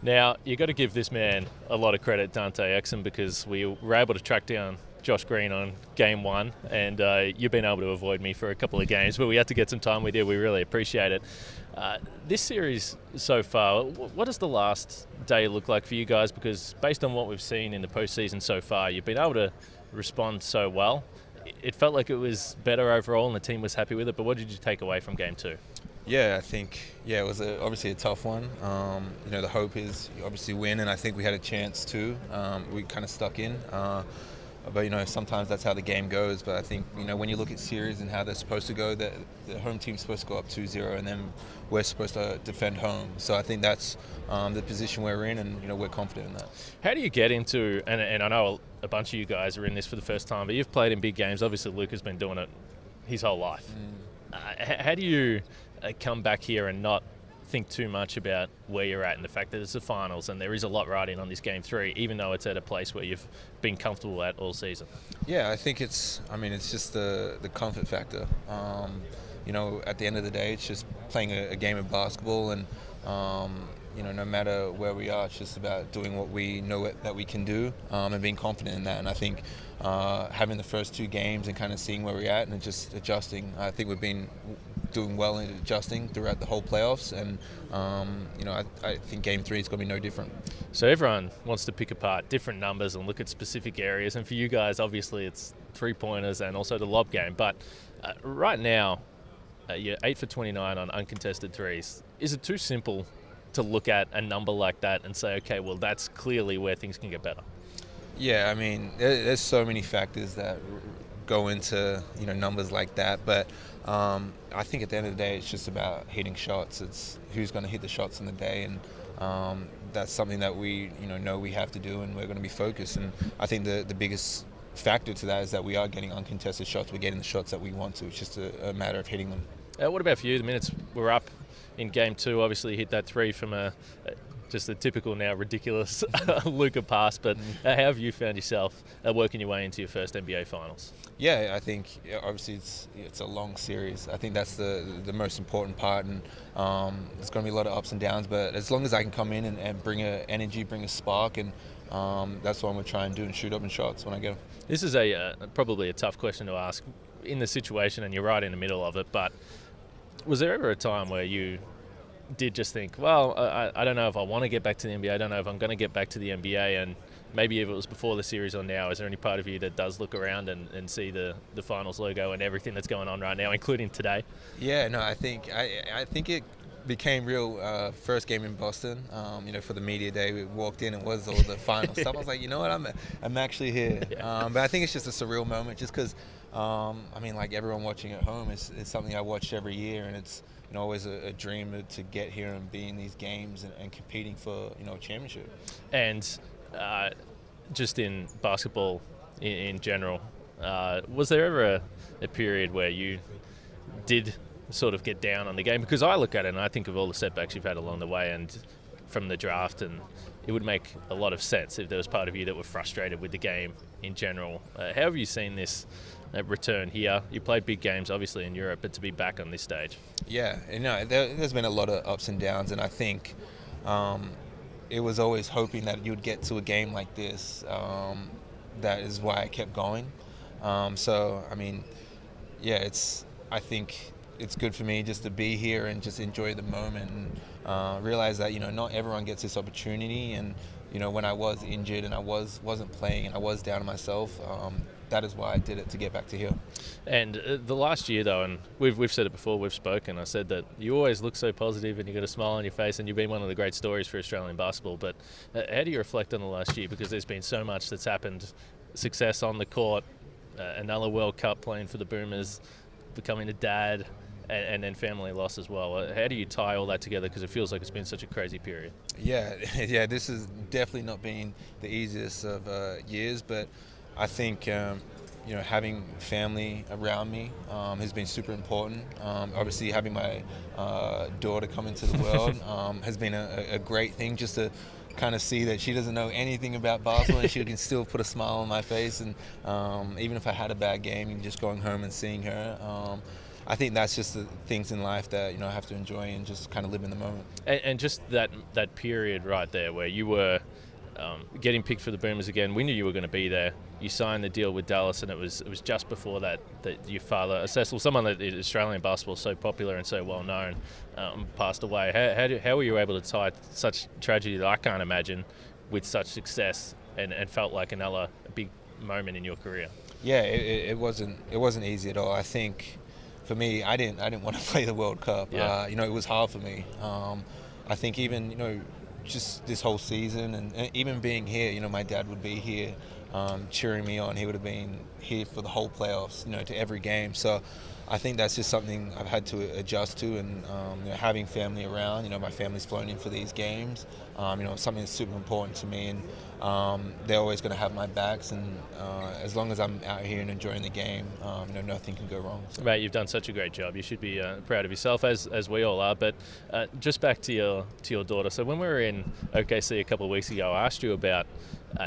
Now, you've got to give this man a lot of credit, Dante Exum, because we were able to track down Josh Green on game one, and you've been able to avoid me for a couple of games, but we had to get some time with you. We really appreciate it. This series so far, what does the last day look like for you guys? Because based on what we've seen in the postseason so far, you've been able to respond so well. It felt like it was better overall, and the team was happy with it, but what did you take away from game two? Yeah, I think, it was obviously a tough one. The hope is you obviously win, and I think we had a chance too. We kind of stuck in. But, sometimes that's how the game goes. But I think, when you look at series and how they're supposed to go, the home team's supposed to go up 2-0, and then we're supposed to defend home. So I think that's the position we're in, and, we're confident in that. How do you get into, and I know a bunch of you guys are in this for the first time, but you've played in big games. Obviously, Luke has been doing it his whole life. How do you come back here and not think too much about where you're at and the fact that it's the finals and there is a lot riding on this game three, even though it's at a place where you've been comfortable at all season? Yeah, I think it's just the comfort factor. At the end of the day, it's just playing a game of basketball, and no matter where we are, it's just about doing what we know that we can do, and being confident in that. And I think having the first two games and kind of seeing where we're at and just adjusting, I think we've been doing well in adjusting throughout the whole playoffs, and I think game three is going to be no different. So everyone wants to pick apart different numbers and look at specific areas, and for you guys obviously it's 3-pointers and also the lob game, but right now you're 8 for 29 on uncontested threes. Is it too simple to look at a number like that and say, okay, well, that's clearly where things can get better? Yeah, there's so many factors that go into numbers like that, but I think at the end of the day, it's just about hitting shots. It's who's going to hit the shots in the day, and that's something that we know we have to do, and we're going to be focused. And I think the biggest factor to that is that we are getting uncontested shots. We're getting the shots that we want to. It's just a matter of hitting them. What about for you? The minutes were up in game two. Obviously, you hit that three from just a typical now ridiculous Luka pass, but how have you found yourself working your way into your first NBA Finals? Yeah, I think obviously it's a long series. I think that's the most important part, and there's going to be a lot of ups and downs, but as long as I can come in and bring a energy, bring a spark, and that's what I'm going to try and do, and shoot open shots when I get them. This is probably a tough question to ask in the situation, and you're right in the middle of it, but was there ever a time where you did just think, well, I don't know if I want to get back to the NBA, I don't know if I'm going to get back to the NBA, and maybe if it was before the series or now, is there any part of you that does look around and see the finals logo and everything that's going on right now, including today? Yeah, no, I think it became real first game in Boston. For the media day, we walked in and was all the final stuff. I was like, you know what, I'm actually here. Yeah. But I think it's just a surreal moment, just because, like everyone watching at home, it's something I watch every year, and it's always a dream to get here and be in these games and competing for a championship. And just in basketball in general, was there ever a period where you did sort of get down on the game? Because I look at it and I think of all the setbacks you've had along the way and from the draft, and it would make a lot of sense if there was part of you that were frustrated with the game in general. How have you seen this return here? You played big games obviously in Europe, but to be back on this stage? Yeah, there's been a lot of ups and downs, and I think it was always hoping that you'd get to a game like this. That is why I kept going. I think it's good for me just to be here and just enjoy the moment, and realize that not everyone gets this opportunity. And when I was injured and I wasn't playing and I was down on myself, that is why I did it, to get back to here. And the last year though, and we've said it before, we've spoken, I said that you always look so positive and you've got a smile on your face, and you've been one of the great stories for Australian basketball. But how do you reflect on the last year? Because there's been so much that's happened. Success on the court, another World Cup playing for the Boomers, becoming a dad, and then family loss as well. How do you tie all that together? Because it feels like it's been such a crazy period. Yeah, this has definitely not been the easiest of years, but I think having family around me has been super important. Obviously, having my daughter come into the world has been a great thing, just to kind of see that she doesn't know anything about basketball and she can still put a smile on my face. And even if I had a bad game, just going home and seeing her. I think that's just the things in life that I have to enjoy and just kind of live in the moment. And just that period right there where you were getting picked for the Boomers again, we knew you were going to be there. You signed the deal with Dallas, and it was just before that your father, Cecil, someone that is Australian basketball is so popular and so well known, passed away. How were you able to tie such tragedy that I can't imagine with such success and felt like another big moment in your career? Yeah, it wasn't easy at all. I think for me, I didn't want to play the World Cup. Yeah. It was hard for me. I think even just this whole season and even being here, my dad would be here cheering me on. He would have been here for the whole playoffs, to every game. So I think that's just something I've had to adjust to, and having family around. My family's flown in for these games. Something that's super important to me, and they're always going to have my backs. And as long as I'm out here and enjoying the game, nothing can go wrong. So. Mate, you've done such a great job. You should be proud of yourself, as we all are. But just back to your daughter. So when we were in OKC a couple of weeks ago, I asked you about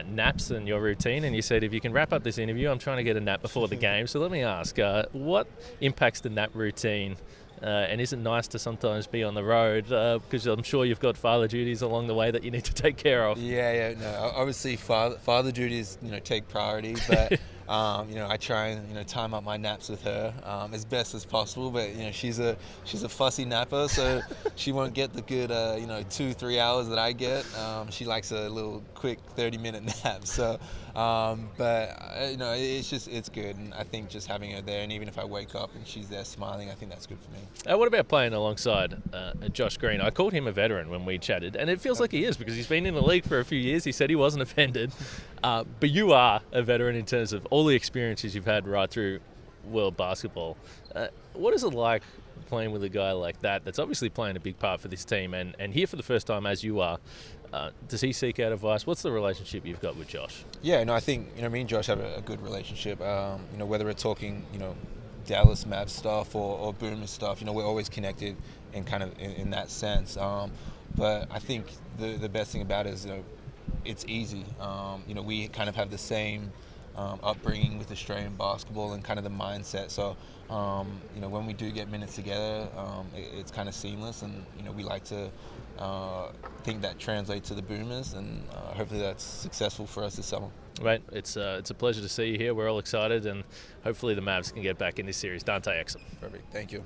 naps and your routine, and you said if you can wrap up this interview, I'm trying to get a nap before the game. So let me ask, what impacts the nap routine, and is it nice to sometimes be on the road, because I'm sure you've got father duties along the way that you need to take care of? No, obviously father duties take priority, but I try and time up my naps with her as best as possible. But she's a fussy napper, so she won't get the good 2-3 hours that I get. She likes a little quick 30-minute nap. So, it's good, and I think just having her there, and even if I wake up and she's there smiling, I think that's good for me. What about playing alongside Josh Green? I called him a veteran when we chatted, and it feels like he is, because he's been in the league for a few years. He said he wasn't offended, but you are a veteran in terms of all the experiences you've had right through world basketball. What is it like playing with a guy like that that's obviously playing a big part for this team, and here for the first time as you are? Does he seek out advice? What's the relationship you've got with Josh? Yeah, I think me and Josh have a good relationship. Whether we're talking Dallas Mavs stuff or Boomer stuff, we're always connected and kind of in that sense. But I think the best thing about it is it's easy. We kind of have the same upbringing with Australian basketball and kind of the mindset. So when we do get minutes together, it's kind of seamless, and we like to think that translates to the Boomers, and hopefully that's successful for us this summer. Right, it's a pleasure to see you here. We're all excited, and hopefully the Mavs can get back in this series. Dante Exum. Perfect. Thank you.